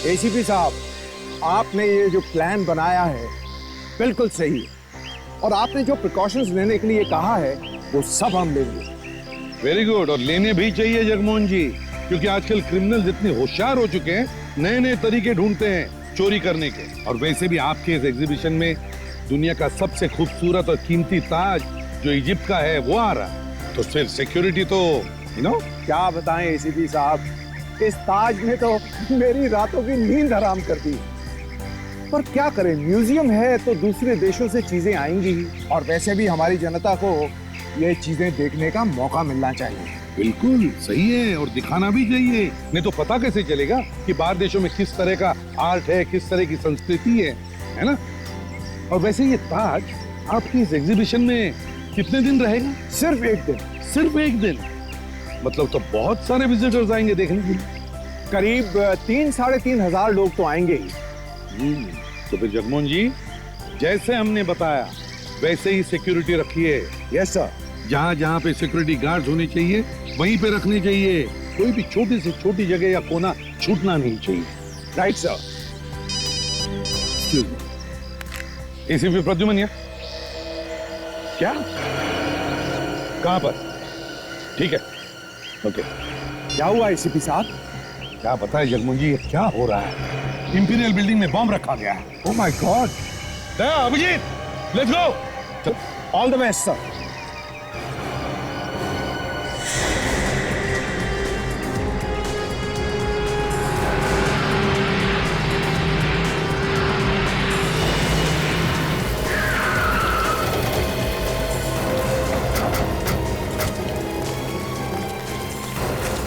ACP साहब, आपने ये जो प्लान बनाया है बिल्कुल सही है, और आपने जो प्रिकॉशंस लेने के लिए कहा है वो सब हम लेंगे। वेरी गुड, और लेने भी चाहिए जगमोहन जी, क्योंकि आजकल क्रिमिनल इतने होशियार हो चुके हैं, नए नए तरीके ढूंढते हैं चोरी करने के। और वैसे भी आपके इस एग्जीबिशन में दुनिया का सबसे खूबसूरत और कीमती ताज जो इजिप्ट का है वो आ रहा, तो फिर सिक्योरिटी तो क्या बताएं एसीपी साहब, इस ताज ने तो मेरी रातों की नींद हराम कर दी। पर क्या करें, म्यूजियम है तो दूसरे देशों से चीजें आएंगी ही, और वैसे भी हमारी जनता को ये चीजें देखने का मौका मिलना चाहिए। बिल्कुल सही है, और दिखाना भी चाहिए, नहीं तो पता कैसे चलेगा कि बाहर देशों में किस तरह का आर्ट है, किस तरह की संस्कृति है ना। और वैसे ये ताज आपकी इस एग्जीबिशन में कितने दिन रहेगा? सिर्फ एक दिन। सिर्फ एक दिन? मतलब तो बहुत सारे विजिटर्स आएंगे देखने के लिए। करीब 3-3.5 लोग तो आएंगे ही। तो फिर जगमोहन जी, जैसे हमने बताया वैसे ही सिक्योरिटी रखिए। Yes sir. जहाँ जहाँ पे सिक्योरिटी गार्ड होने चाहिए वहीं पे रखने चाहिए, कोई भी छोटी से छोटी जगह या कोना छूटना नहीं चाहिए। Right sir. एसीपी प्रद्युमन क्या? कहाँ पर? ठीक है, ओके। क्या हुआ एसीपी साहब? क्या बताए जगमोहन जी, क्या हो रहा है? इंपीरियल बिल्डिंग में बम रखा गया है। Oh my god. Abhijit, let's go. All the best sir.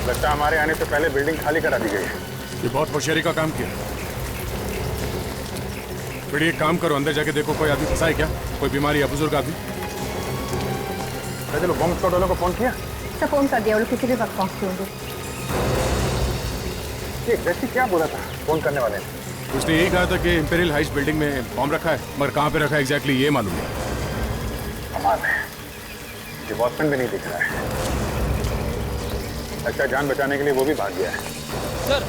लगता है हमारे आने से पहले बिल्डिंग खाली करा दी गई है। ये बहुत होशियारी का काम किया। फिर एक काम करो, अंदर जाके देखो कोई आदमी फंसा है क्या, कोई बीमारी या बुजुर्ग आदमी। चलो बॉम्ब स्क्वाड वालों को फोन किया? सब फोन कर दिया, वो लोग किसी भी वक्त पहुंचते होंगे। एग्जैक्टली क्या बोला था फोन करने वाले ने? उसने यही कहा था कि इंपीरियल हाइट्स बिल्डिंग में बॉम्ब रखा है, मगर कहाँ पे रखा है एग्जैक्टली ये मालूम नहीं। कमाल है, डिपार्टमेंट भी नहीं दिख रहा है। अच्छा, जान बचाने के लिए वो भी भाग गया है। सर,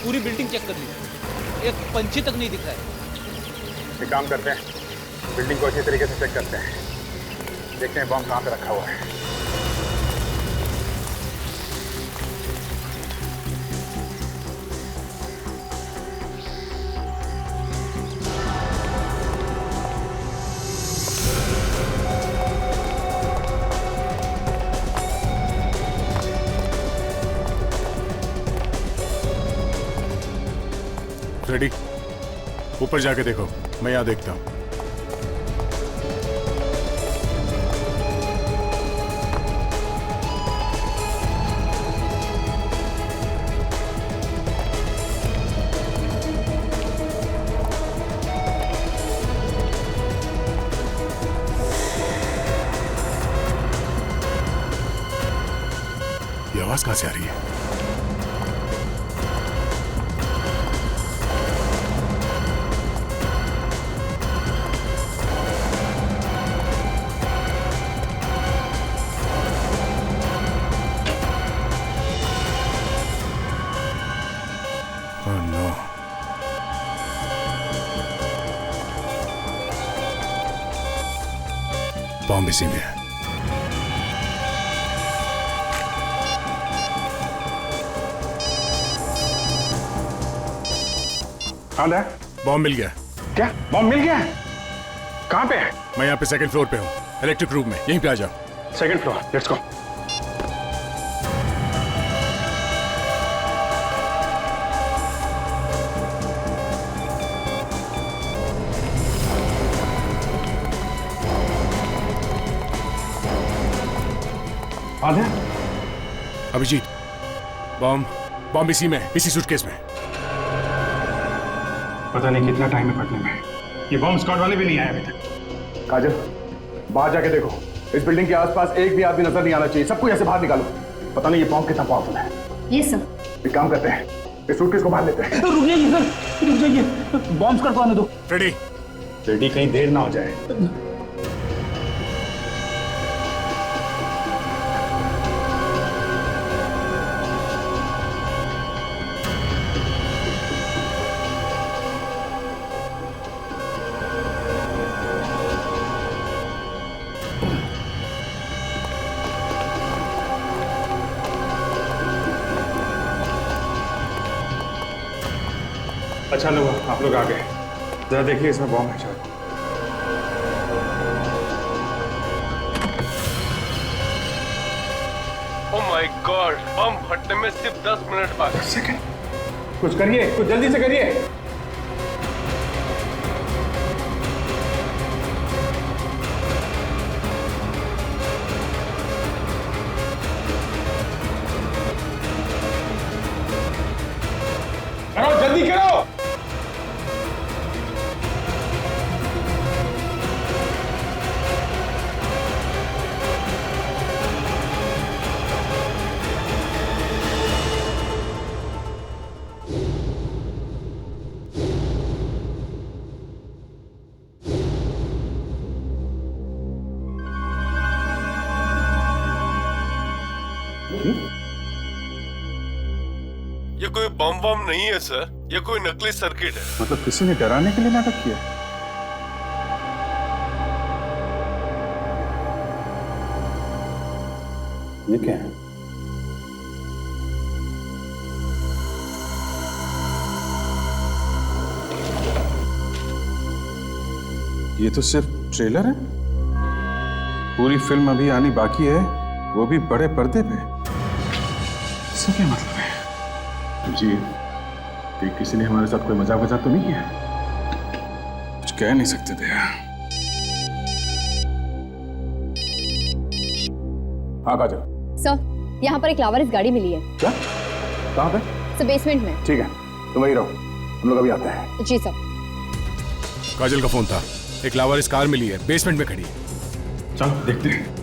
पूरी बिल्डिंग चेक कर ली, एक पंछी तक नहीं दिख रहा है। एक काम करते हैं, बिल्डिंग को अच्छी तरीके से चेक करते हैं, देखते हैं बॉम्ब कहाँ पे रखा हुआ है। रेडी, ऊपर जाके देखो, मैं यहाँ देखता हूँ। ये आवाज कहाँ से आ रही है? बॉम्ब इसी में है। बॉम्ब मिल गया। क्या बॉम्ब मिल गया है? कहाँ पे है? मैं यहाँ पे सेकंड फ्लोर पे हूँ, इलेक्ट्रिक रूम में, यहीं पे आ जाओ। Second floor, let's go. Abhijit, bomb इसी में, इसी सूटकेस में। पता नहीं कितना टाइम है फटने में। ये बॉम्ब स्क्वाड वाले भी नहीं आए अभी तक। काजल, बाहर जाके देखो, इस बिल्डिंग के आसपास एक भी आदमी नजर नहीं आना चाहिए। सबको ऐसे बाहर निकालो। पता नहीं ये बॉम्ब कितना पावरफुल है। ये सब एक काम करते हैं, इस सूटकेस को बाहर लेते हैं। रुक जाइए सर, रुक जाइए, बॉम्ब स्क्वाड को आने दो। रेडी? रेडी, कहीं देर ना हो जाए। अच्छा लोग आप लोग आ गए, जरा देखिए इसमें बॉम्ब है शायद। ओह माय गॉड, बम फटने में सिर्फ 10 मिनट बाकी। सेकंड, कुछ करिए, कुछ जल्दी से करिए। करो जल्दी करो। ये कोई बम बम नहीं है सर, ये कोई नकली सर्किट है। मतलब किसी ने डराने के लिए नाटक किया। ये क्या है? ये तो सिर्फ ट्रेलर है, पूरी फिल्म अभी आनी बाकी है, वो भी बड़े पर्दे पे। इसका क्या मतलब है? जी, कि किसी ने हमारे साथ कोई मजाक तो नहीं किया? कुछ कह नहीं सकते थे। हाँ काजल। सर, यहाँ पर एक लावारिस गाड़ी मिली है। क्या? कहाँ पे? सर, बेसमेंट में। ठीक है, तुम वहीं रहो, हम लोग अभी आते हैं। जी सर। काजल का फोन था, एक लावारिस कार मिली है, बेसमेंट में खड़ी है। चलो देखते हैं।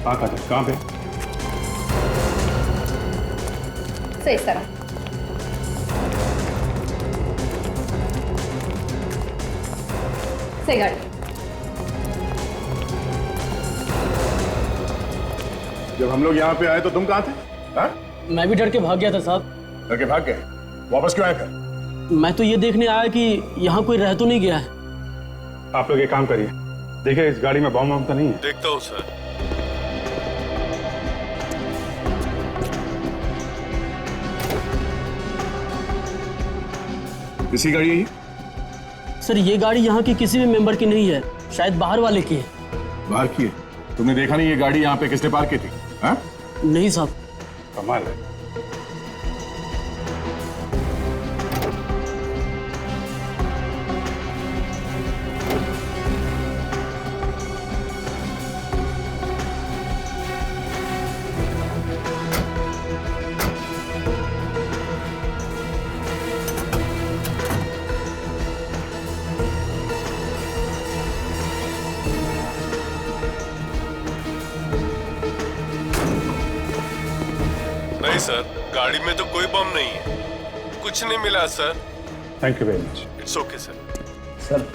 हाँ काजल, कहाँ पे? सर, इस तरह। सही गाड़ी। जब हम लोग यहाँ पे आए तो तुम कहाँ थे? हाँ? मैं भी डर के भाग गया था साहब। डर के भाग गए? वापस क्यों आए फिर? मैं तो ये देखने आया कि यहाँ कोई रह तो नहीं गया है। आप लोग एक काम करिए, देखिए इस गाड़ी में बम तो नहीं है। देखता हूँ सर। किसी गाड़ी है ये? सर, ये गाड़ी यहाँ की किसी भी मेंबर की नहीं है, शायद बाहर वाले की है। बाहर की है? तुमने देखा नहीं ये गाड़ी यहाँ पे किसने पार्क की थी? हाँ? नहीं साहब। कमाल है। नहीं सर, गाड़ी में तो कोई बम नहीं है, कुछ नहीं मिला sir. Thank you very much. It's okay sir. Sir,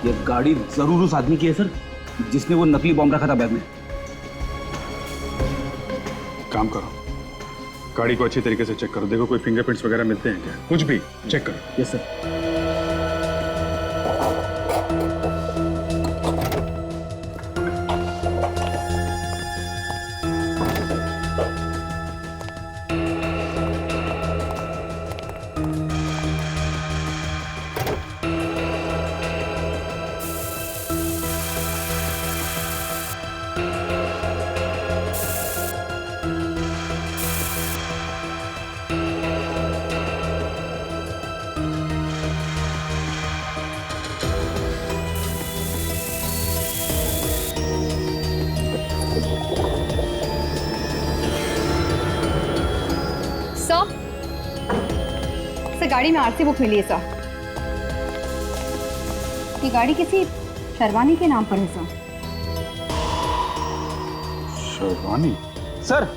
ये गाड़ी जरूर उस आदमी की है सर, जिसने वो नकली बॉम्ब रखा था बैग में। काम करो, गाड़ी को अच्छी तरीके से चेक करो, देखो कोई फिंगरप्रिंट्स वगैरह मिलते हैं क्या, कुछ भी चेक करो। Yes sir. सर, गाड़ी में आरसी बुक मिली है सर। ये गाड़ी किसी शर्वानी के नाम पर है सर। शर्वानी? सर,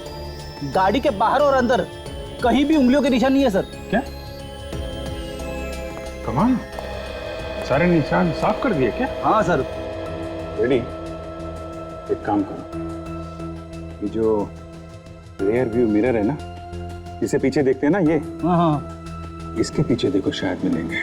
गाड़ी के बाहर और अंदर कहीं भी उंगलियों के निशान नहीं है सर। क्या? कमाल, सारे निशान साफ कर दिए क्या? हाँ सर। रेडी, एक काम करो, ये जो रियर व्यू मिरर है ना, इसे पीछे देखते हैं ना, ये हाँ हाँ, इसके पीछे देखो, शायद मिलेंगे।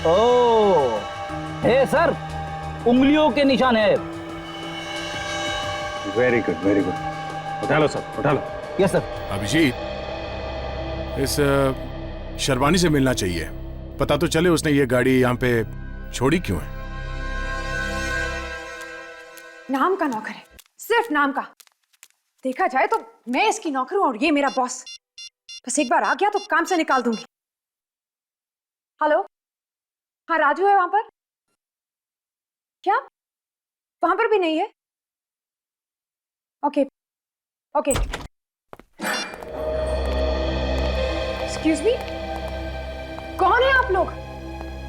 ओ, हे सर, उंगलियों के निशान है। Very good, very good. उठा लो सर, उठा लो। Yes sir. अभिजीत, इस शर्वानी से मिलना चाहिए। पता तो चले उसने ये गाड़ी यहाँ पे छोड़ी क्यों है। नाम का नौकर है, सिर्फ नाम का। देखा जाए तो मैं इसकी नौकर हूं और ये मेरा बॉस। बस एक बार आ गया तो काम से निकाल दूंगी। हेलो, हाँ राजू है वहां पर? क्या वहां पर भी नहीं है? Okay okay. एक्सक्यूज मी, कौन है आप लोग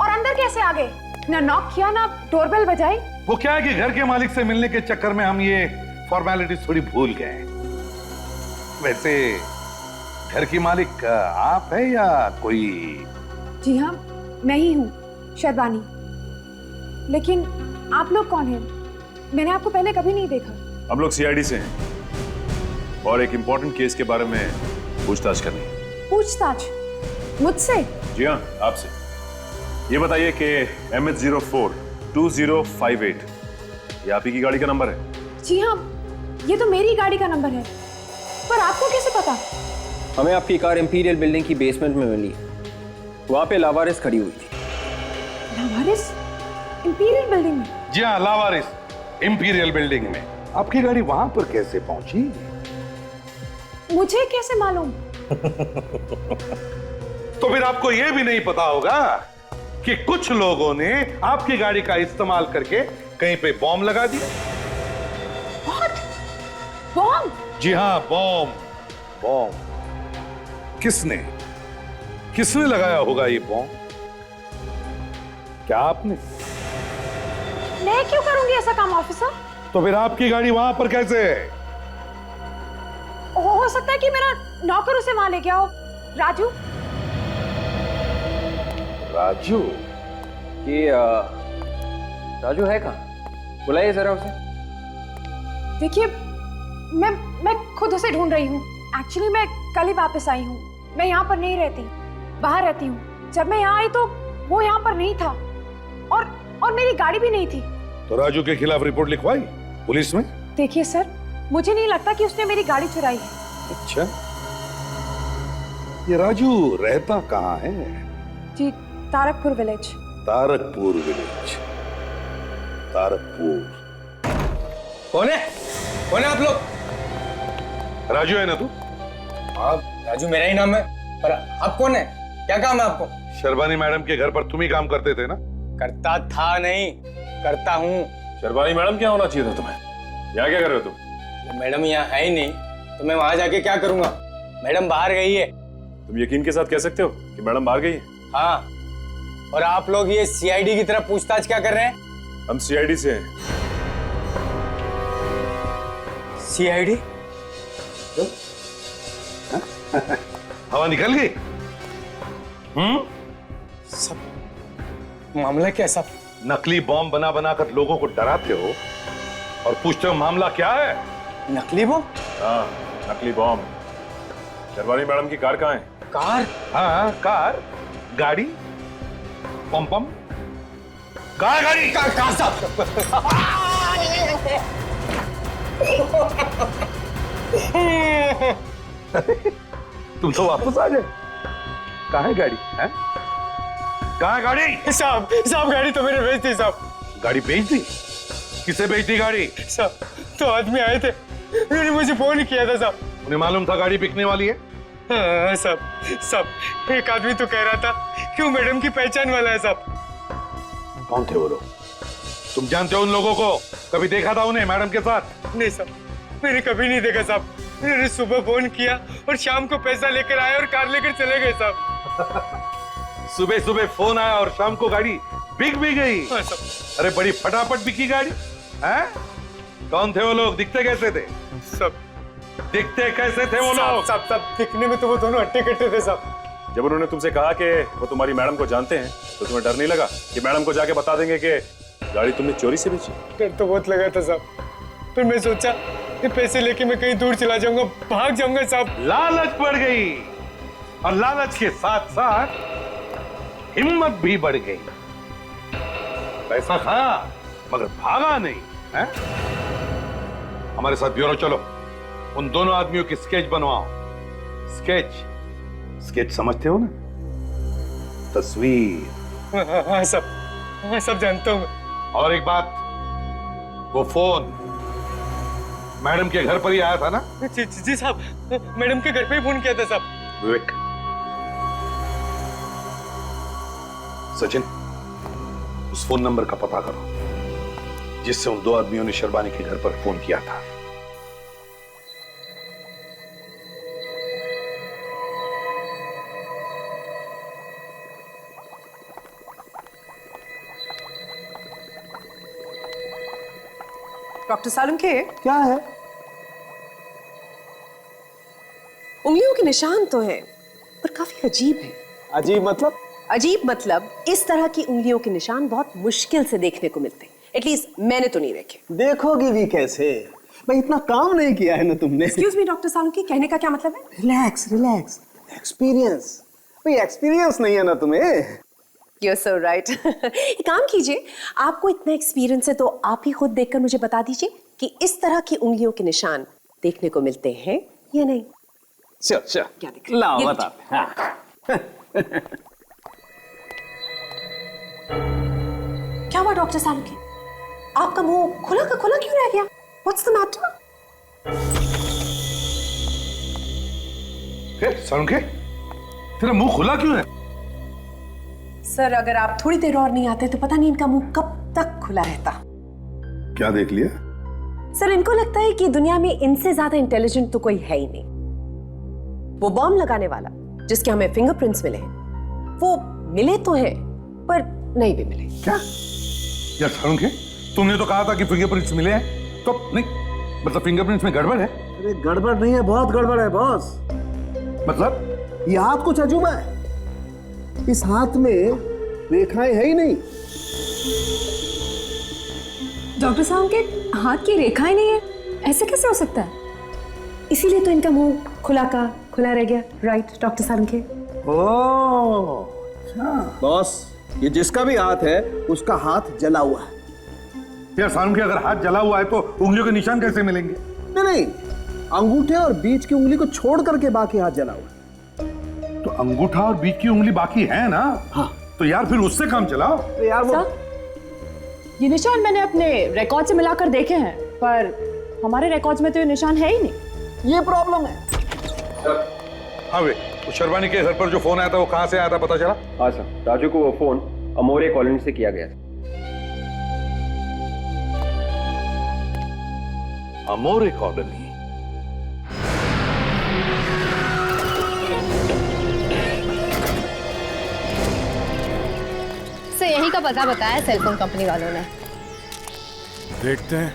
और अंदर कैसे आ गए? ना नॉक किया ना डोरबेल बजाई। वो क्या है कि घर के मालिक से मिलने के चक्कर में हम ये फॉर्मेलिटीज थोड़ी भूल गए। वैसे घर की मालिक आप है या कोई? जी हाँ, मैं ही हूँ, शर्वानी। लेकिन आप लोग कौन हैं? मैंने आपको पहले कभी नहीं देखा। हम लोग सीआईडी से हैं और एक इम्पोर्टेंट केस के बारे में पूछताछ करनी है। पूछताछ? मुझसे? जी हाँ, आपसे। ये बताइए कि MH042058 ये आप ही की गाड़ी का नंबर है? जी हाँ, ये तो मेरी गाड़ी का नंबर है। पर आपको कैसे पता? हमें आपकी कार इंपीरियल बिल्डिंग की बेसमेंट में मिली। वहां पे लावारिस खड़ी हुई थी। लावारिस? इंपीरियल बिल्डिंग में? जी हाँ, लावारिस इंपीरियल बिल्डिंग में। आपकी गाड़ी वहां पर कैसे पहुंची? मुझे कैसे मालूम? तो फिर आपको यह भी नहीं पता होगा कि कुछ लोगों ने आपकी गाड़ी का इस्तेमाल करके कहीं पे बॉम्ब लगा दिया। बॉम्ब? जी हाँ, बॉम्ब। बॉम्ब किसने किसने लगाया होगा ये बॉम्ब? क्या आपने? मैं क्यों करूंगी ऐसा काम ऑफिसर? तो फिर आपकी गाड़ी वहां पर कैसे है? हो सकता है कि मेरा नौकर उसे वहां ले गया हो। राजू? राजू? ये राजू है कहाँ? बुलाइए जरा उसे। देखिए, मैं खुद उसे ढूंढ रही हूँ। एक्चुअली मैं कल ही वापस आई हूँ। मैं यहाँ पर नहीं रहती, बाहर रहती हूँ। जब मैं यहाँ आई तो वो यहाँ पर नहीं था और मेरी गाड़ी भी नहीं थी। तो राजू के खिलाफ रिपोर्ट लिखवाई पुलिस में? देखिए सर, मुझे नहीं लगता कि उसने मेरी गाड़ी चुराई है। अच्छा, ये राजू रहता कहाँ है? जी, तारकपुर विलेज। तारकपुर विलेज। तारकपुर। कौन है? कौन है आप लोग? राजू है ना तू? हाँ, राजू मेरा ही नाम है। पर आप कौन है? क्या काम है आपको? शर्वानी मैडम के घर पर तुम ही काम करते थे ना? करता था नहीं, करता हूँ। शर्वानी मैडम क्या होना चाहिए था तुम्हें? यहाँ क्या कर रहे हो तुम? मैडम यहाँ है ही नहीं तो मैं वहां जाके क्या करूंगा? मैडम बाहर गई है। तुम यकीन के साथ कह सकते हो कि मैडम बाहर गई है? हाँ, और आप लोग ये सीआईडी की तरह पूछताछ क्या कर रहे हैं? हम सीआईडी से हैं। सीआईडी? हवा निकल गई? सब मामला क्या सब? नकली बॉम्ब बना बनाकर लोगों को डराते हो और पूछते हो मामला क्या है? नकली बॉम्ब? हाँ, नकली बॉम्ब। शर्वानी मैडम की कार कहाँ है? कार? हाँ, कार, गाड़ी, पम पम, कार, गाड़ी, कार साहब। तुम तो वापस आ गए। कहाँ है गाड़ी? है? कहाँ है गाड़ी? साहब गाड़ी तो मैंने बेच दी साहब। गाड़ी बेच दी? किसे बेच दी गाड़ी? साहब, तो आदमी आए थे, उन्होंने मुझे फोन किया था साहब। उन्हें मालूम था गाड़ी बिकने वाली है? हाँ साहब, एक आदमी तो कह रहा था कि वो मैडम की पहचान वाला है साहब। कौन थे वो लोग? तुम जानते हो उन लोगों को? कभी देखा था उन्हें मैडम के साथ? नहीं साहब, मैंने कभी नहीं देखा साहब। उन्होंने सुबह फोन किया और शाम को पैसा लेकर आए और कार लेकर चले गए साहब। सुबह सुबह फोन आया और शाम को गाड़ी बिक भी गई। हाँ, अरे बड़ी फटाफट बिकी गाड़ी। हैं? कौन थे वो लोग? दिखते कैसे थे? सब दिखते कैसे थे वो लोग? सब दिखने में तो वो दोनों हट्टे कट्टे थे साहब। जब उन्होंने तुमसे कहा कि वो तुम्हारी मैडम को जानते हैं तो तुम्हें डर नहीं लगा कि मैडम को जाके बता देंगे कि गाड़ी तुमने चोरी से बेची? डर तो बहुत लगा था साहब, फिर मैं सोचा कि पैसे लेके मैं कहीं दूर चला जाऊंगा, भाग जाऊंगा साहब। लालच बढ़ गई और लालच के साथ साथ हिम्मत भी बढ़ गई। पैसा खाया मगर भागा नहीं है? हमारे साथ ब्यूरो चलो, उन दोनों आदमियों की स्केच बनवाओ। स्केच स्केच समझते हो ना? तस्वीर। हाँ सब जानता हूँ मैं। और एक बात, वो फोन मैडम के घर पर ही आया था ना? जी साहब, मैडम के घर पे ही फोन किया था साहब। विवेक, सचिन, उस फोन नंबर का पता करो जिससे उन दो आदमियों ने शर्बानी के घर पर फोन किया था। डॉक्टर सालुंखे, क्या है? उंगलियों के निशान तो हैं, पर काफी अजीब है। अजीब मतलब? अजीब मतलब इस तरह की उंगलियों के निशान बहुत मुश्किल से देखने को मिलते हैं। एटलीस्ट मैंने तो नहीं देखे। देखोगी भी कैसे? भाई इतना काम नहीं किया है ना तुमने। एक्सक्यूज मी डॉक्टर सालुंखे, कहने का क्या मतलब है? Relax relax, experience. भाई एक्सपीरियंस नहीं है ना तुम्हें? You're so right. एक काम कीजिए, आपको इतना एक्सपीरियंस है तो आप ही खुद देखकर मुझे बता दीजिए कि इस तरह की उंगलियों के निशान देखने को मिलते हैं या नहीं। चल क्या दिख रहा है? लाओ ये बताते। हाँ। क्या हुआ डॉक्टर सालुंखे? आपका मुंह खुला का खुला क्यों रह गया? What's the matter? सालुंखे, तेरा मुंह खुला क्यों है? सर, अगर आप थोड़ी देर और नहीं आते तो पता नहीं इनका मुंह कब तक खुला रहता। क्या देख लिया? सर, इनको लगता है कि दुनिया में इनसे ज्यादा इंटेलिजेंट तो कोई है ही नहीं। वो बॉम्ब लगाने वाला जिसके हमें फिंगरप्रिंट्स मिले हैं, वो मिले तो हैं पर नहीं भी मिले। क्या यार सालुंखे, तुमने तो कहा था कि फिंगरप्रिंट्स मिले हैं, तो नहीं मतलब फिंगरप्रिंट्स में गड़बड़ है? अरे गड़बड़ नहीं है, बहुत गड़बड़ है बॉस। मतलब ये हाथ कुछ अजूबा है। इस हाथ में रेखाएं है ही नहीं। डॉक्टर साहब के हाथ की रेखाएं नहीं है, ऐसे कैसे हो सकता है? इसीलिए तो इनका मुंह खुला का खुला रह गया। Right doctor Salunkhe? Oh boss, ये जिसका भी हाथ है उसका हाथ जला हुआ है। यार सालुंखे, अगर हाथ जला हुआ है तो उंगलियों के निशान कैसे मिलेंगे? नहीं, अंगूठे और बीच की उंगली को छोड़ करके बाकी हाथ जला हुआ है। तो अंगूठा और बीच की उंगली बाकी है ना? हाँ। तो यार फिर उससे काम चलाओ। तो यार वो ये निशान मैंने अपने रिकॉर्ड से मिलाकर देखे हैं, पर हमारे रिकॉर्ड्स में तो ये निशान है ही नहीं। ये प्रॉब्लम है। हाँ वे, उस शर्बानी के घर पर जो फोन आया था वो कहाँ से आया था पता चला? हाँ सर, राजू को वो फोन अमोरे कॉलोनी से किया गया था। अमोरे कॉलोनी? से यही का पता बताया सेलफोन कंपनी वालों ने। देखते हैं।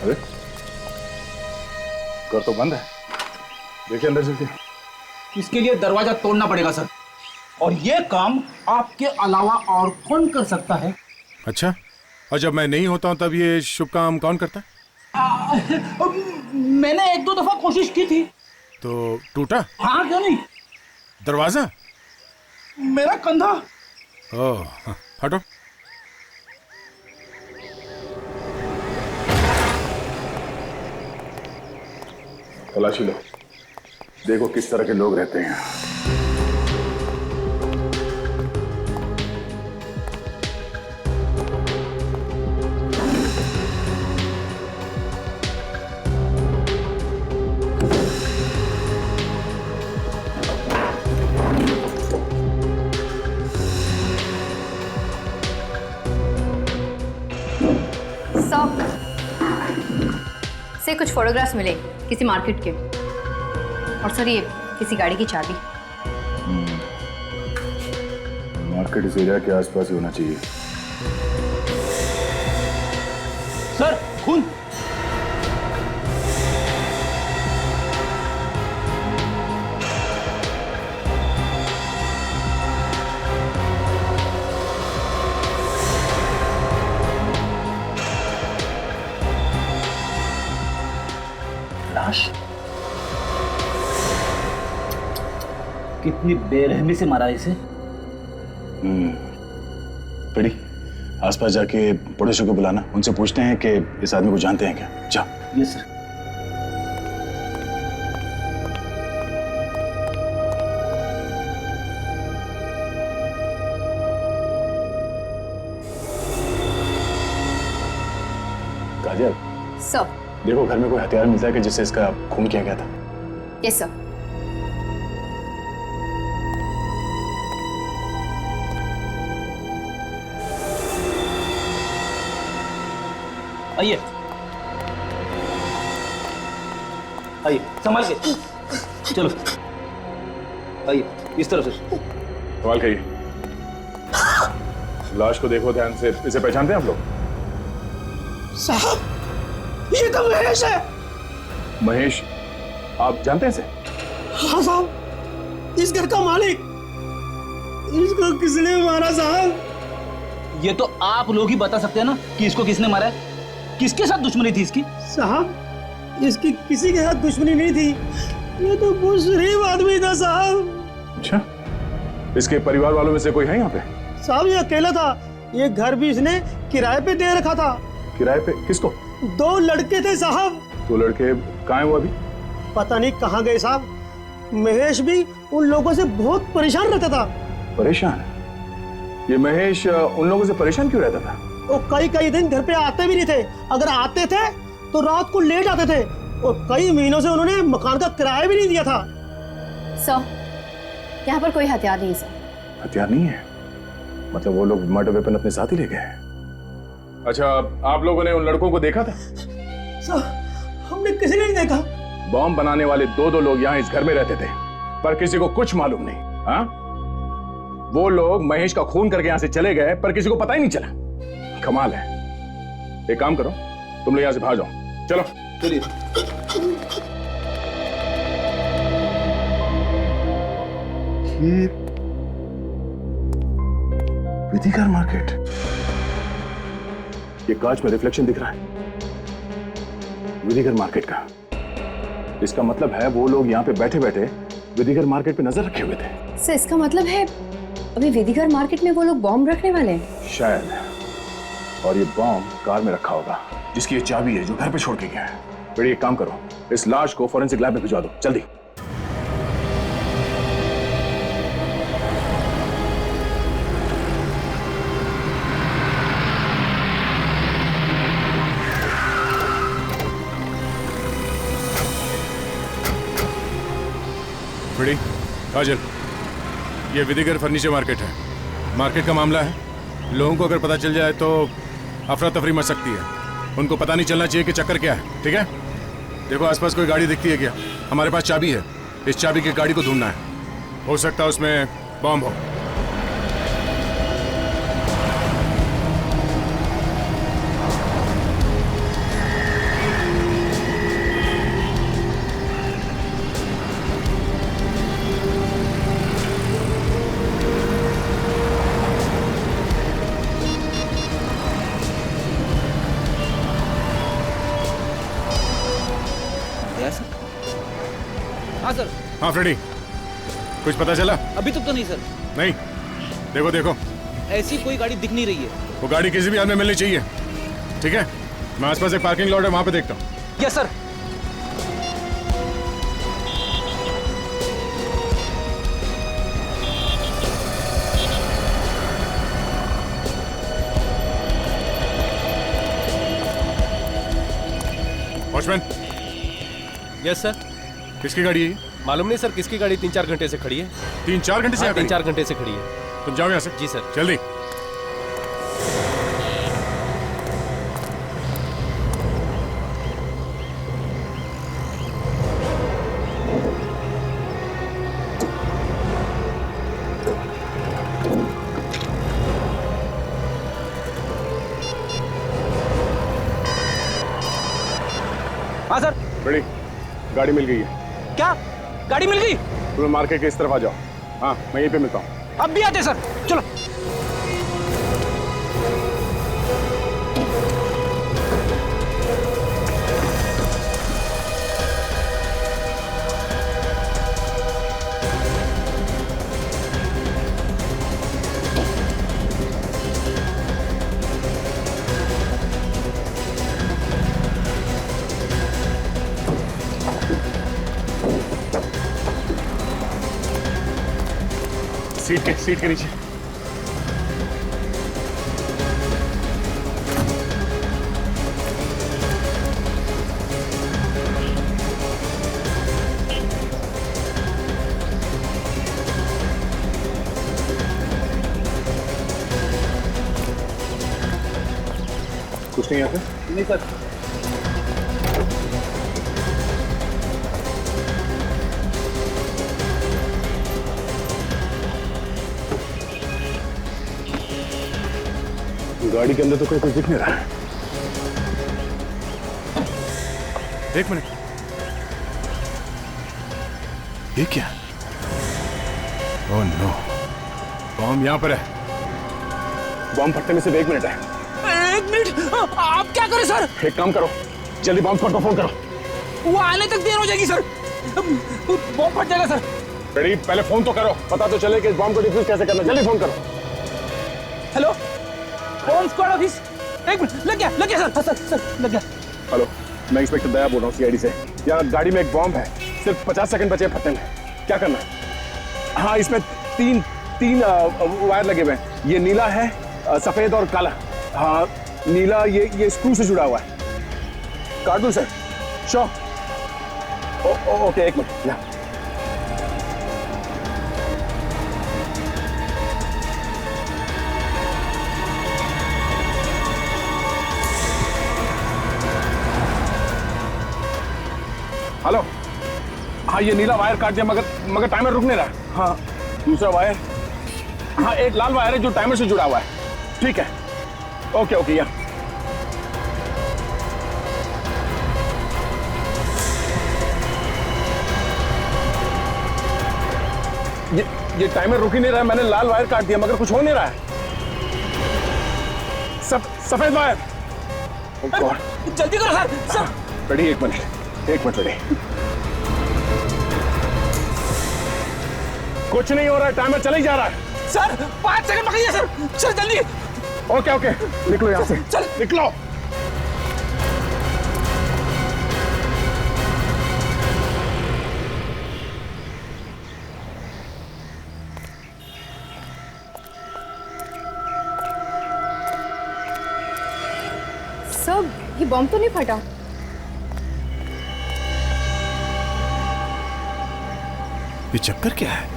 अरे घर तो बंद है, देखिए अंदर चलते। इसके लिए दरवाजा तोड़ना पड़ेगा सर, और ये काम आपके अलावा और कौन कर सकता है? अच्छा, और जब मैं नहीं होता हूं तब ये शुभ काम कौन करता है? मैंने एक दो दफा कोशिश की थी। तो टूटा? हाँ क्यों नहीं। दरवाजा? मेरा कंधा। ओह, हटो। तलाशी लो, देखो किस तरह के लोग रहते हैं। से कुछ फोटोग्राफ्स मिले किसी मार्केट के, और सर ये किसी गाड़ी की चाबी। मार्केट इस एरिया के आसपास ही होना चाहिए। सर खून। कितनी बेरहमी से मारा इसे। बड़ी आसपास जाके पड़ोसियों को बुलाना, उनसे पूछते हैं कि इस आदमी को जानते हैं क्या। जा। Yes sir. काजल, सर। देखो घर में कोई हथियार मिलता है कि जिससे इसका खून किया गया था। Yes sir. आइए आइए, संभाल के चलो, आइए इस तरफ से। सवाल करिए। लाश को देखो ध्यान से, इसे पहचानते हैं आप लोग? साहब ये तो महेश है। महेश, आप जानते हैं इसे? हाँ साहब, इस घर का मालिक। इसको किसने मारा साहब? ये तो आप लोग ही बता सकते हैं ना कि इसको किसने मारा है। किसके साथ दुश्मनी थी इसकी? साहब इसकी किसी के साथ दुश्मनी नहीं थी, ये तो बहुत शरीफ आदमी था साहब। अच्छा, इसके परिवार वालों में से कोई है यहाँ पे? साहब ये अकेला था, ये घर भी इसने किराए पे दे रखा था। किराए पे? किसको? 2 लड़के थे साहब। 2 लड़के कहाँ हैं वो अभी? पता नहीं कहाँ गए साहब। महेश भी उन लोगों से बहुत परेशान रहता था। परेशान? ये महेश उन लोगों से परेशान क्यों रहता था? वो कई दिन घर पे आते भी नहीं थे, अगर आते थे तो रात को लेट आते थे, और कई महीनों से उन्होंने मकान का किराया भी नहीं दिया था। सर, यहाँ पर कोई हथियार नहीं है सर। हथियार नहीं है? मतलब वो लोग मर्डर वेपन अपने साथ ही ले गए? अच्छा, आप लोगों ने उन लड़कों को देखा था? सर, हमने किसी ने नहीं देखा। बॉम्ब बनाने वाले 2 लोग यहाँ इस घर में रहते थे, पर किसी को कुछ मालूम नहीं। हाँ, वो लोग महेश का खून करके यहाँ से चले गए, पर किसी को पता ही नहीं चला। कमाल है। एक काम करो, तुम लोग यहाँ से भाग जाओ। चलो चलिए। ये विधिकर मार्केट, ये कांच में रिफ्लेक्शन दिख रहा है विधिकर मार्केट का। इसका मतलब है वो लोग यहाँ पे बैठे बैठे विधिकर मार्केट पे नजर रखे हुए थे। सर, इसका मतलब है अभी विधिकर मार्केट में वो लोग बॉम्ब रखने वाले हैं। शायद। और ये बॉम्ब कार में रखा होगा, जिसकी ये चाबी है जो घर पे छोड़ के गया है। बेटी एक काम करो, इस लाश को फॉरेंसिक लैब में भिजवा दो जल्दी। बड़ी काजल, ये विधिकर फर्नीचर मार्केट है। मार्केट का मामला है, लोगों को अगर पता चल जाए तो अफरा तफरी मच सकती है। उनको पता नहीं चलना चाहिए कि चक्कर क्या है। ठीक है, देखो आसपास कोई गाड़ी दिखती है क्या? हमारे पास चाबी है, इस चाबी की गाड़ी को ढूंढना है। हो सकता है उसमें बॉम्ब हो। हाँ सर। हाँ फ्रेडी, कुछ पता चला? अभी तक तो नहीं सर। नहीं, देखो देखो, ऐसी कोई गाड़ी दिख नहीं रही है। वो गाड़ी किसी भी हाल में मिलनी चाहिए। ठीक है, मैं आसपास एक पार्किंग लॉट है, वहां पे देखता हूँ। Yes sir. Watchman. Yes sir. किसकी गाड़ी है? मालूम नहीं सर, किसकी गाड़ी 3-4 घंटे से खड़ी है। 3-4 घंटे से? हाँ, 3-4 घंटे से खड़ी है। तुम जाओ यहाँ से। जी सर। जल्दी। हाँ सर। बड़ी गाड़ी मिल गई है। क्या गाड़ी मिल गई? तुम मार्केट के इस तरफ आ जाओ। हाँ, मैं यहीं पे मिलता हूँ। अब भी आते सर, चलो। सीट के नीचे। कुछ नहीं आता? नहीं सर। गाड़ी के अंदर तो कोई कुछ दिख नहीं रहा है। एक मिनट, ये क्या? ओह नो, बॉम्ब यहाँ पर है। बॉम्ब फटने में सिर्फ 1 मिनट है। 1 मिनट? आप क्या करें सर? एक काम करो, जल्दी बॉम्ब स्क्वाड को फोन करो। वो आने तक देर हो जाएगी सर, बॉम्ब फट जाएगा सर। रेडी, पहले फोन तो करो, पता तो चले कि इस बॉम्ब को डिफ्यूज कैसे करना। जल्दी फोन करो। Hello, bomb squad office. 1 minute, लग गया सर। हाँ, सर लग गया। हेलो, मैं इंस्पेक्टर दया बोल रहा हूँ सीआईडी से। यहाँ गाड़ी में एक बॉम्ब है, सिर्फ 50 सेकंड बचे फटने में। क्या करना है? हाँ, इसमें तीन वायर लगे हुए हैं। ये नीला है, सफेद और काला। हाँ, नीला ये स्क्रू से जुड़ा हुआ है। काट दूं sir? Sure. Okay, 1 minute. Hello, हाँ ये नीला वायर काट दिया, मगर टाइमर रुक नहीं रहा। हाँ, दूसरा वायर, हाँ एक लाल वायर है जो टाइमर से जुड़ा हुआ है। ठीक है, ओके या ये टाइमर रुक ही नहीं रहा है। मैंने लाल वायर काट दिया मगर कुछ हो नहीं रहा है। सफेद वायर। जल्दी करो सर। Ready, 1 minute ready. कुछ नहीं हो रहा है, टाइमर चला ही जा रहा है। सर 5 सेकंड बाकी है सर जल्दी। ओके, निकलो यहाँ से। चल निकलो। सब ये बॉम्ब तो नहीं फटा? ये चक्कर क्या है?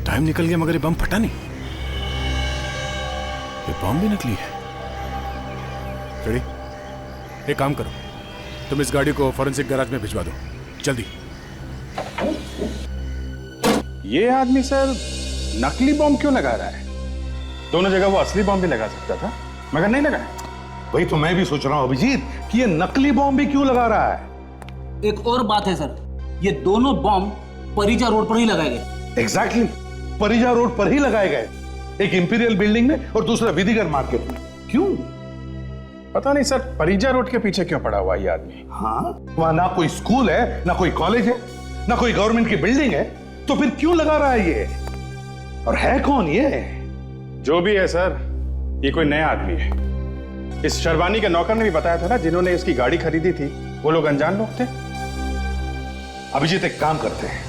टाइम निकल गया मगर ये बम फटा नहीं। ये बम भी नकली है। रेडी, एक काम करो, तुम इस गाड़ी को फॉरेंसिक गैराज में भिजवा दो जल्दी। ये आदमी सर नकली बॉम्ब क्यों लगा रहा है? दोनों जगह वो असली बॉम्ब भी लगा सकता था मगर नहीं लगाया। वही तो मैं भी सोच रहा हूं अभिजीत कि ये नकली बॉम्ब भी क्यों लगा रहा है। एक और बात है सर, ये दोनों बॉम्ब परिजा रोड पर ही लगाए गए। एग्जैक्टली, परिजा रोड पर ही लगाए गए। एक इंपीरियल बिल्डिंग में और दूसरा विधिगर मार्केट में। क्यों? पता नहीं सर, परिजा रोड के पीछे क्यों पड़ा हुआ ये आदमी? हाँ, वहां ना कोई स्कूल है, ना कोई कॉलेज है, ना कोई गवर्नमेंट की बिल्डिंग है, तो फिर क्यों लगा रहा है ये? और है कौन ये? जो भी है सर, ये कोई नया आदमी है। इस शर्वानी के नौकर ने भी बताया था ना, जिन्होंने इसकी गाड़ी खरीदी थी वो लोग अनजान लोग थे। अभिजीत एक काम करते हैं,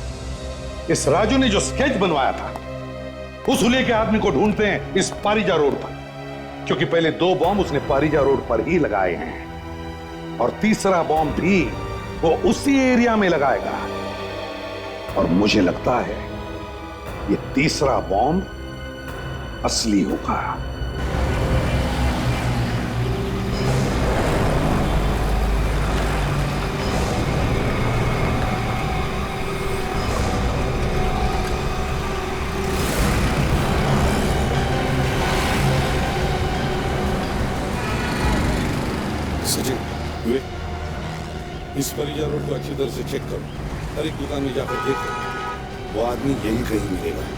इस राजू ने जो स्केच बनवाया था उस हुलिये के आदमी को ढूंढते हैं इस पारिजा रोड पर, क्योंकि पहले 2 बॉम्ब उसने पारिजा रोड पर ही लगाए हैं और तीसरा बॉम्ब भी वो उसी एरिया में लगाएगा। और मुझे लगता है ये तीसरा बॉम्ब असली होगा। सचिन, इस परिजा रोड को अच्छी तरह से चेक करो। हर एक दुकान में जाकर देखो, वो आदमी यहीं कहीं मिलेगा।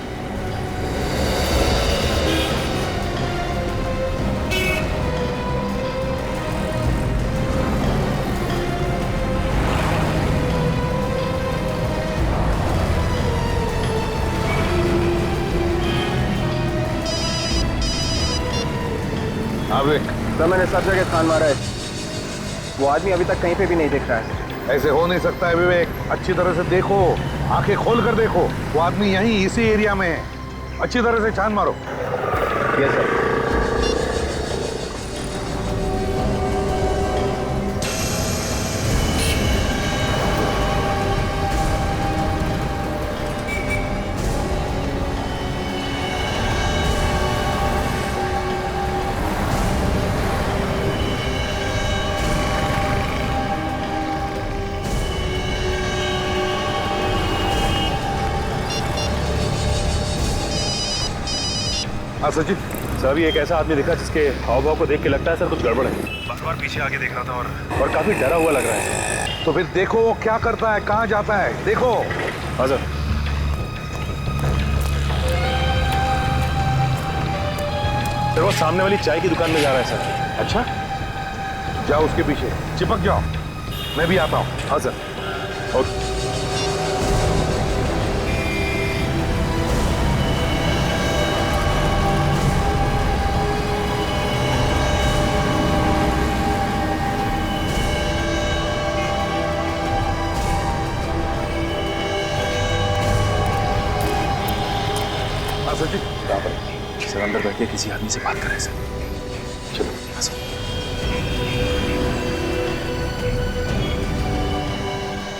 सर मैंने सब जगह छान मारा है, वो आदमी अभी तक कहीं पे भी नहीं दिख रहा है। ऐसे हो नहीं सकता है विवेक, अच्छी तरह से देखो, आंखें खोल कर देखो, वो आदमी यहीं इसी एरिया में है, अच्छी तरह से छान मारो। Yes sir. हाँ सचिन, सर अभी एक ऐसा आदमी दिखा जिसके हाव भाव को देख के लगता है सर कुछ गड़बड़ है। बार बार पीछे आगे देख रहा था और काफी डरा हुआ लग रहा है। तो फिर देखो क्या करता है, कहाँ जाता है, देखो। हाँ सर। सर वो सामने वाली चाय की दुकान में जा रहा है सर। अच्छा, जाओ उसके पीछे, चिपक जाओ, मैं भी आता हूँ। हाँ सर। ओके। सचिन, सर अंदर बैठ के किसी आदमी से बात कर रहे हैं सर। चलो। हाँ सर।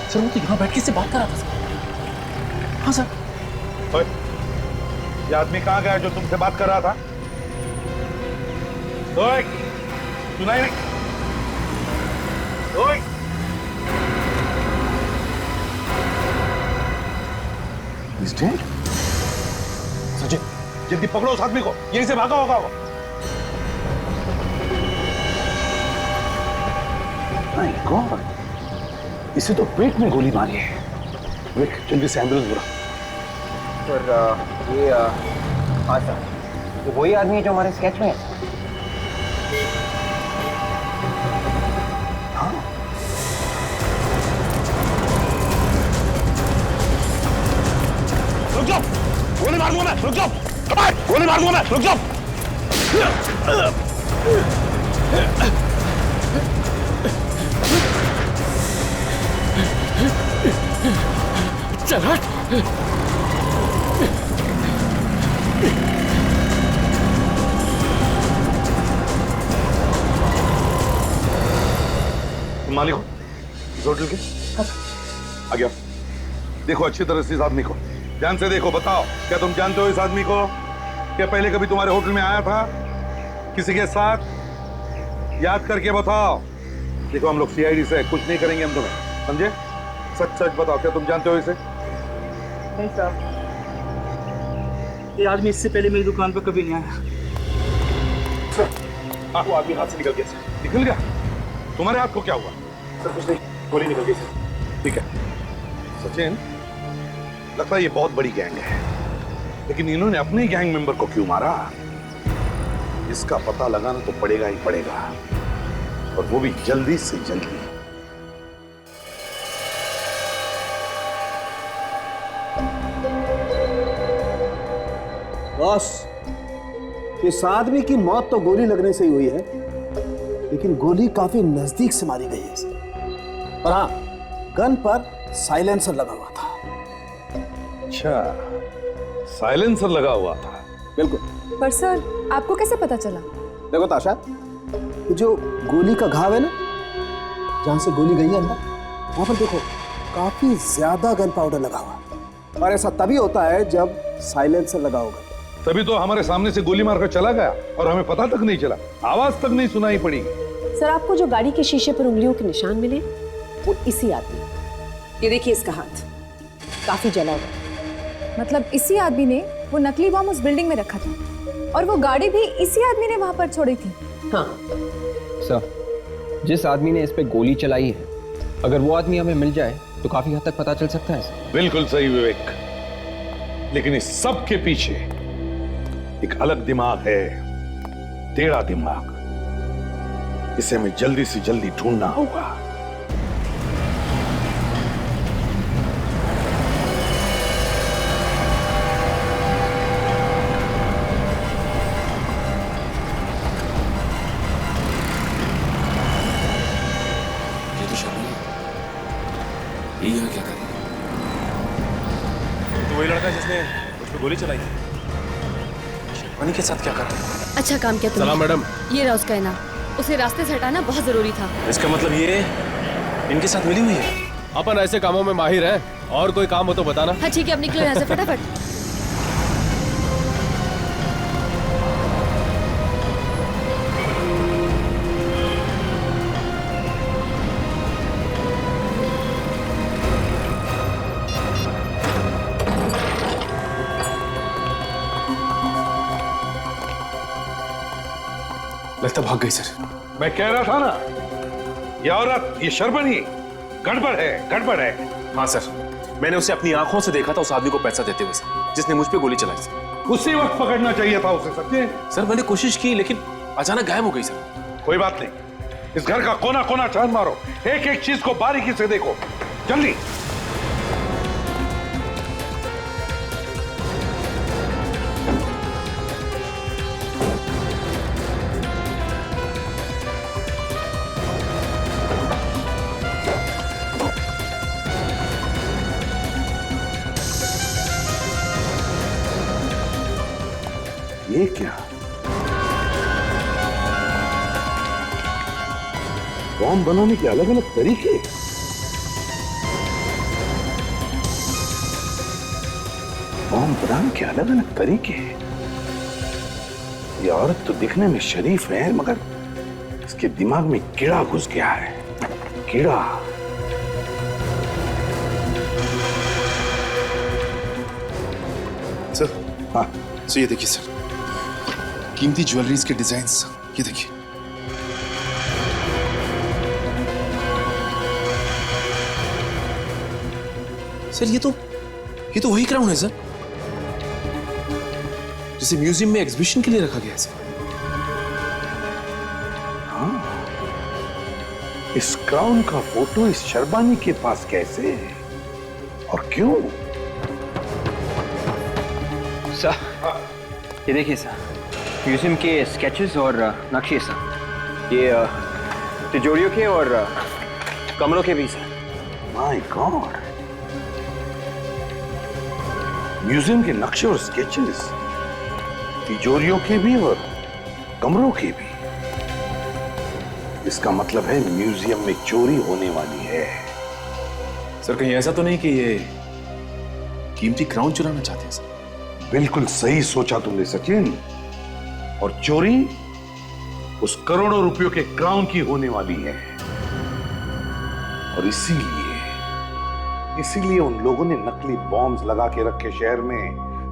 सर वो तो यहाँ बैठ के इससे बात कर रहा था सर। हाँ सर। ओए, ये आदमी कहाँ गया जो तुमसे बात कर रहा था? ओए, सुनाई नहीं? ओए, He's dead? सचिन, जल्दी पकड़ो उस आदमी को, यहीं से भागा होगा वो। My God, इसे तो पेट में गोली मारी है। विक, जल्दी से एम्बुलेंस बुला। सर ये हाँ सर, ये वही आदमी है जो हमारे स्केच में है। हाँ। रुक जाओ, गोली मार दूंगा मैं, रुक जाओ, गोली मार दूंगा मैं, रुक जाओ। चल हट। मालिक हो इस होटल के? आ गया। देखो अच्छी तरह से इस आदमी को ध्यान से देखो, बताओ क्या तुम जानते हो इस आदमी को? क्या पहले कभी तुम्हारे होटल में आया था किसी के साथ? याद करके बताओ। देखो हम लोग सीआईडी से कुछ नहीं करेंगे हम तुम्हें, समझे? सच सच बताओ, क्या तुम जानते हो इसे? नहीं साहब, ये आदमी इससे पहले मेरी दुकान पर कभी नहीं आया। वो आदमी हाथ से निकल गया सर। निकल गया? तुम्हारे हाथ को क्या हुआ? सर कुछ नहीं, गोली निकल गई सर। ठीक है सचिन, लगता है ये बहुत बड़ी गैंग है, लेकिन इन्होंने अपने ही गैंग मेंबर को क्यों मारा? इसका पता लगाना तो पड़ेगा ही पड़ेगा, और वो भी जल्दी से जल्दी। बॉस, इस आदमी की मौत तो गोली लगने से ही हुई है, लेकिन गोली काफी नजदीक से मारी गई है इसे। और हाँ, गन पर साइलेंसर लगा हुआ था। अच्छा, साइलेंसर लगा हुआ था? बिल्कुल। पर सर, आपको कैसे पता चला? देखो ताशा, ये जो गोली का घाव है ना, जहां से गोली गई है अंदर, वहां पर देखो काफी ज्यादा गन पाउडर लगा हुआ है। और ऐसा तभी होता है जब साइलेंसर लगा होगा। तभी तो हमारे सामने से गोली मारकर चला गया और हमें पता तक नहीं चला, आवाज तक नहीं सुनाई पड़ी। सर, आपको जो गाड़ी के शीशे पर उंगलियों के निशान मिले वो इसी आदमी, ये देखिए इसका हाथ काफी जला हुआ। मतलब इसी आदमी ने वो नकली बम उस बिल्डिंग में रखा था, और वो गाड़ी भी इसी आदमी ने वहां पर छोड़ी थी। हाँ सर, जिस आदमी ने इस पे गोली चलाई है, अगर वो आदमी हमें मिल जाए तो काफी हद तक पता चल सकता है। बिल्कुल सही विवेक, लेकिन इस सब के पीछे एक अलग दिमाग है, टेढ़ा दिमाग। इसे हमें जल्दी से जल्दी ढूंढना होगा। गोली चलाई है। शेरवानी के साथ क्या कर रहे हैं? अच्छा काम किया तुमने। सलाम मैडम। ये रहा उसका इनाम। उसे रास्ते से हटाना बहुत जरूरी था। इसका मतलब ये इनके साथ मिली हुई है। अपन ऐसे कामों में माहिर हैं, और कोई काम हो तो बताना। हाँ ठीक है, अब निकलो यहाँ से फटाफट। लगता भाग गई सर। मैं कह रहा था ना, ये औरत, ये शर्बनी गड़बड़ है, गड़बड़ है। हाँ सर, मैंने उसे अपनी आंखों से देखा था उस आदमी को पैसा देते हुए सर, जिसने मुझ पे गोली चलाई सर। उसी वक्त पकड़ना चाहिए था उसे सचिन। सर मैंने कोशिश की लेकिन अचानक गायब हो गई सर। कोई बात नहीं, इस घर का कोना कोना छान मारो, एक एक चीज को बारीकी से देखो, जल्दी। ये क्या? बॉम्ब बनाने के अलग अलग तरीके। बॉम्ब बनाने के अलग अलग तरीके। ये औरत तो दिखने में शरीफ है, मगर इसके दिमाग में कीड़ा घुस गया है। कीड़ा। सर। हाँ सर, ये देखिए सर, कीमती ज्वेलरीज के डिजाइन्स, ये देखिए। सर ये तो वही क्राउन है सर, जिसे म्यूजियम में एग्जीबिशन के लिए रखा गया है सर। हाँ, इस क्राउन का फोटो इस शर्बानी के पास कैसे और क्यों? सर, ये देखिए सर, म्यूजियम के स्केचेस और नक्शे सर। ये तिजोरियों के और कमरों के भी सर। माय गॉड, म्यूजियम के नक्शे और स्केचेस, तिजोरियों के भी और कमरों के भी। इसका मतलब है म्यूजियम में चोरी होने वाली है। सर कहीं ऐसा तो नहीं कि ये कीमती क्राउन चुराना चाहते हैं सर? बिल्कुल सही सोचा तुमने सचिन, और चोरी उस करोड़ों रुपयों के क्राउन की होने वाली है। और इसीलिए उन लोगों ने नकली बॉम्ब्स लगा के रखे शहर में,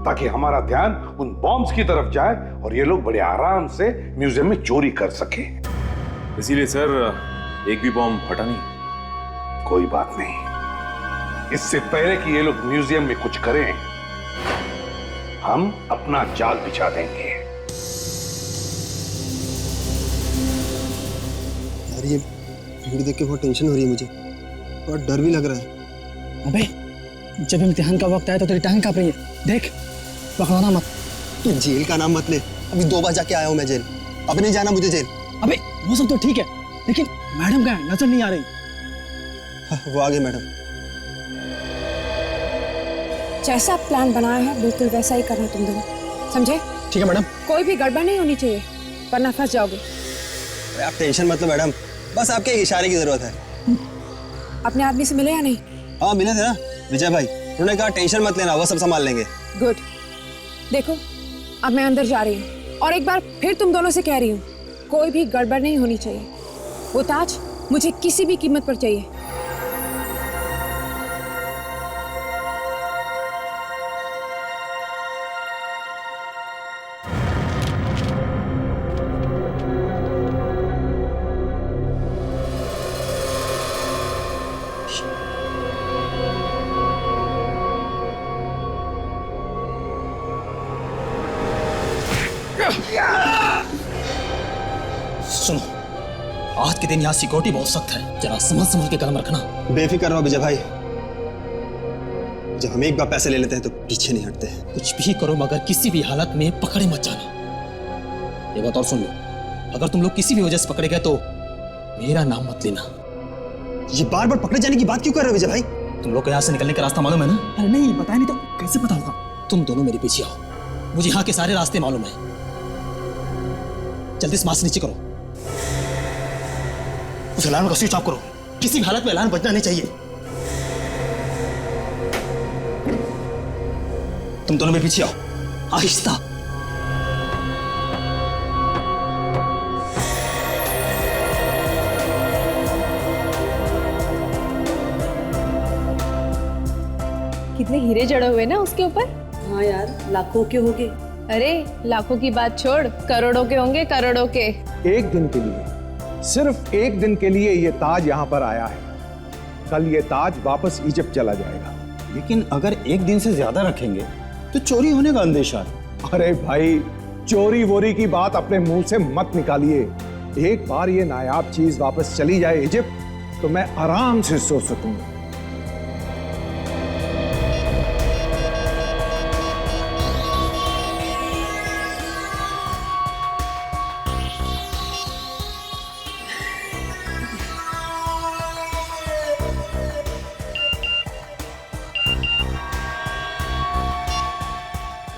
ताकि हमारा ध्यान उन बॉम्ब्स की तरफ जाए और ये लोग बड़े आराम से म्यूजियम में चोरी कर सके। इसीलिए सर एक भी बॉम्ब फटा नहीं। कोई बात नहीं, इससे पहले कि ये लोग म्यूजियम में कुछ करें, हम अपना जाल बिछा देंगे। यार ये भीड़ देख के बहुत टेंशन हो रही है मुझे, बहुत डर भी लग रहा है। अबे जब इम्तिहान का वक्त आया तो तेरी टांग कांप रही है, देख, पकड़ाना मत। तू जेल का नाम मत ले, अभी 2 बार जाके आया हूँ मैं जेल, अब नहीं जाना मुझे जेल। अबे वो सब तो ठीक है, लेकिन मैडम कहाँ है? नजर नहीं आ रही। हाँ, वो आ गए मैडम। जैसा प्लान बनाया है बिल्कुल वैसा ही करना तुम दोनों, समझे? ठीक है मैडम। कोई भी गड़बड़ नहीं होनी चाहिए, वरना फंस जाओगे। अरे आप टेंशन मत लो मैडम, बस आपके इशारे की जरूरत है। अपने आदमी से मिले या नहीं? हाँ मिले थे ना विजय भाई, उन्होंने कहा टेंशन मत लेना, वो सब संभाल लेंगे। गुड। देखो अब मैं अंदर जा रही हूँ और एक बार फिर तुम दोनों से कह रही हूँ, कोई भी गड़बड़ नहीं होनी चाहिए। वो ताज मुझे किसी भी कीमत पर चाहिए। सुनो, आज के दिन यहाँ सिक्योरिटी बहुत सख्त है, जरा समझ के कदम रखना। बेफिक्र रहो विजय भाई, जब हम एक बार पैसे ले लेते हैं तो पीछे नहीं हटते। कुछ भी करो मगर किसी भी हालत में पकड़े मत जाना। ये बात और सुन लो, अगर तुम लोग किसी भी वजह से पकड़े गए तो मेरा नाम मत लेना। ये बार बार पकड़े जाने की बात क्यों कर रहे हो विजय भाई? तुम लोग को यहाँ से निकलने का रास्ता मालूम है ना? अरे नहीं, बताया नहीं तो कैसे पता होगा? तुम दोनों मेरे पीछे आओ, मुझे यहाँ के सारे रास्ते मालूम है। जल्दी से मास्क नीचे करो, उस अलार्म का स्विच ऑफ करो, किसी भी हालत में अलार्म बजना नहीं चाहिए। तुम दोनों मेरे पीछे आओ, आहिस्ता। कितने हीरे जड़े हुए ना उसके ऊपर। हाँ यार, लाखों के होंगे। अरे लाखों की बात छोड़, करोड़ों के होंगे, करोड़ों के। एक दिन के लिए, सिर्फ एक दिन के लिए ये ताज यहाँ पर आया है। कल ये ताज वापस इजिप्ट चला जाएगा। लेकिन अगर एक दिन से ज्यादा रखेंगे तो चोरी होने का अंदेशा है। अरे भाई, चोरी वोरी की बात अपने मुंह से मत निकालिए। एक बार ये नायाब चीज वापस चली जाए इजिप्ट, तो मैं आराम से सो सकूंगा।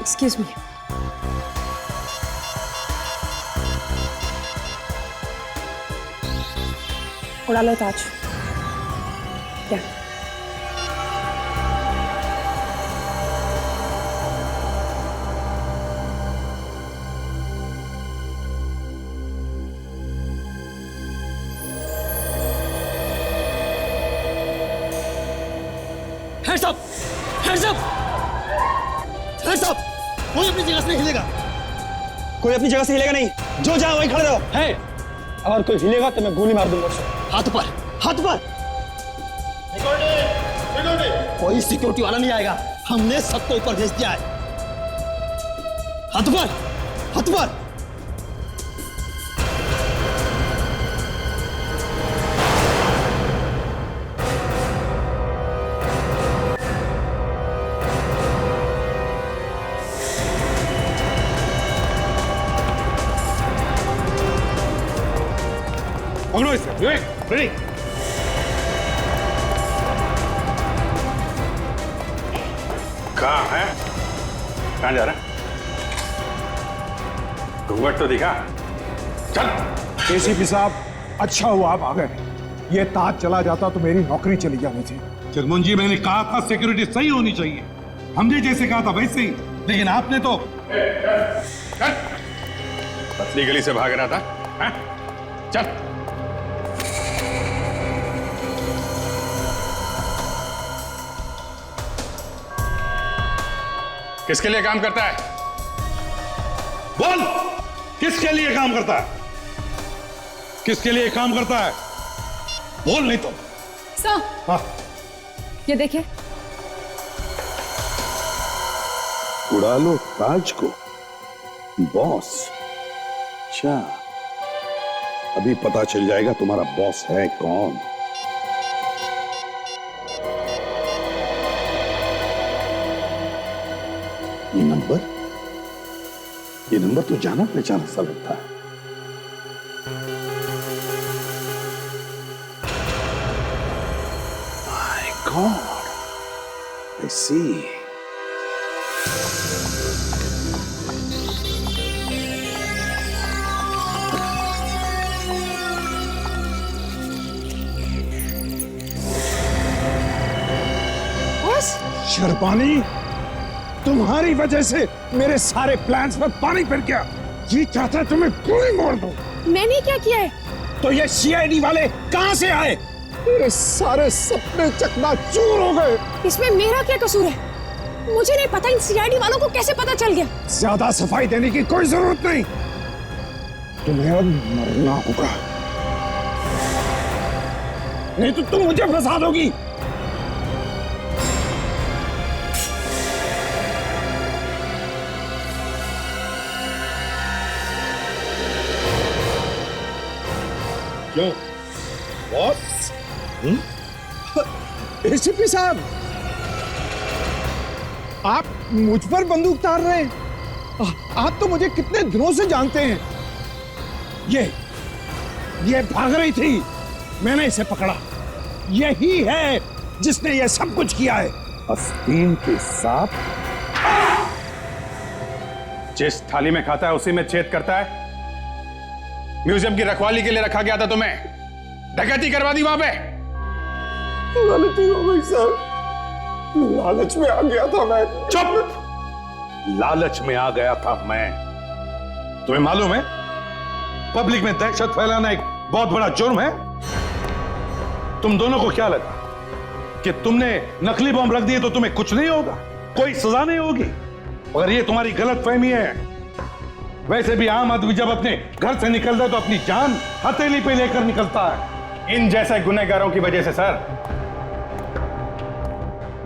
Excuse me. उड़ा लो ताज। क्या? Hands up! Hands up! Hands up! कोई अपनी जगह से नहीं हिलेगा। कोई अपनी जगह से हिलेगा नहीं, जो जहां वहीं खड़े रहो। है, अगर कोई हिलेगा तो मैं गोली मार दूंगा उसे। हाथ पर, हाथ पर। कोई सिक्योरिटी वाला नहीं आएगा, हमने सबको ऊपर भेज दिया है। हाथ पर, हाथ पर। पकड़ो इसे, विवेक, रेडी। कहाँ है? कहाँ जा रहा है? घूंघट तो दिखा। चल। एसीपी साहब, अच्छा हुआ आप आ गए। ये ताज चला जाता तो मेरी नौकरी चली जानी थी। जगमोहन जी, मैंने कहा था सिक्योरिटी सही होनी चाहिए। हमने जैसे कहा था वैसे ही, लेकिन आपने तो पतली गली से भाग रहा था। हाँ? चल। किसके लिए काम करता है? बोल, किसके लिए काम करता है? किसके लिए काम करता है? बोल नहीं तो। सर, हाँ, ये देखिए। उड़ा लो ताज को, बॉस। अच्छा, अभी पता चल जाएगा तुम्हारा बॉस है कौन। ये नंबर तो जाना पहचाना सा लगता है। My God, I see. Sharbani, तुम्हारी वजह से मेरे सारे प्लान्स पर पानी फिर गया। ये चाहता है तुम्हें गोली मार दो। मैंने क्या किया है? तो ये सीआईडी वाले कहां से आए? मेरे सारे सपने चकनाचूर हो गए। इसमें मेरा क्या कसूर है? मुझे नहीं पता इन सीआईडी वालों को कैसे पता चल गया। ज्यादा सफाई देने की कोई जरूरत नहीं, तुम्हें अब मरना होगा, नहीं तो तुम मुझे फंसा दोगी। क्यों बॉस? एसीपी साहब, आप मुझ पर बंदूक तार रहे हैं? आप तो मुझे कितने दिनों से जानते हैं। ये भाग रही थी, मैंने इसे पकड़ा। यही है जिसने ये सब कुछ किया है। आस्तीन के साथ जिस थाली में खाता है उसी में छेद करता है। म्यूजियम की रखवाली के लिए रखा गया था तुम्हें, डकैती करवा दी वहां पे। गलती हो गई सर, लालच में आ गया था मैं। चुप! लालच में आ गया था मैं। तुम्हें मालूम है पब्लिक में दहशत फैलाना एक बहुत बड़ा जुर्म है। तुम दोनों को क्या लगा कि तुमने नकली बम रख दिए तो तुम्हें कुछ नहीं होगा, कोई सजा नहीं होगी? मगर ये तुम्हारी गलतफहमी है। वैसे भी आम आदमी जब अपने घर से निकलता है तो अपनी जान हथेली पे लेकर निकलता है। इन जैसे गुनहगारों की वजह से सर,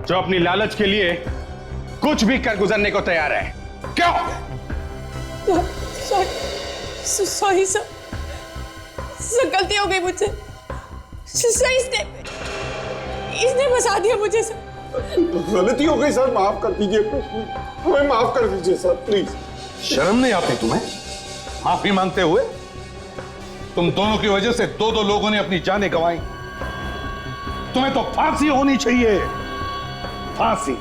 जो अपनी लालच के लिए कुछ भी कर गुजरने को तैयार है। क्यों? सॉरी सर, गलती हो गई मुझसे। सर इसने फंसा दिया मुझे सर। गलती हो गई सर, माफ कर दीजिए, हमें माफ कर दीजिए सर प्लीज। शर्म नहीं आती तुम्हें माफी मांगते हुए? तुम दोनों की वजह से दो लोगों ने अपनी जानें गंवाई। तुम्हें तो फांसी होनी चाहिए, फांसी।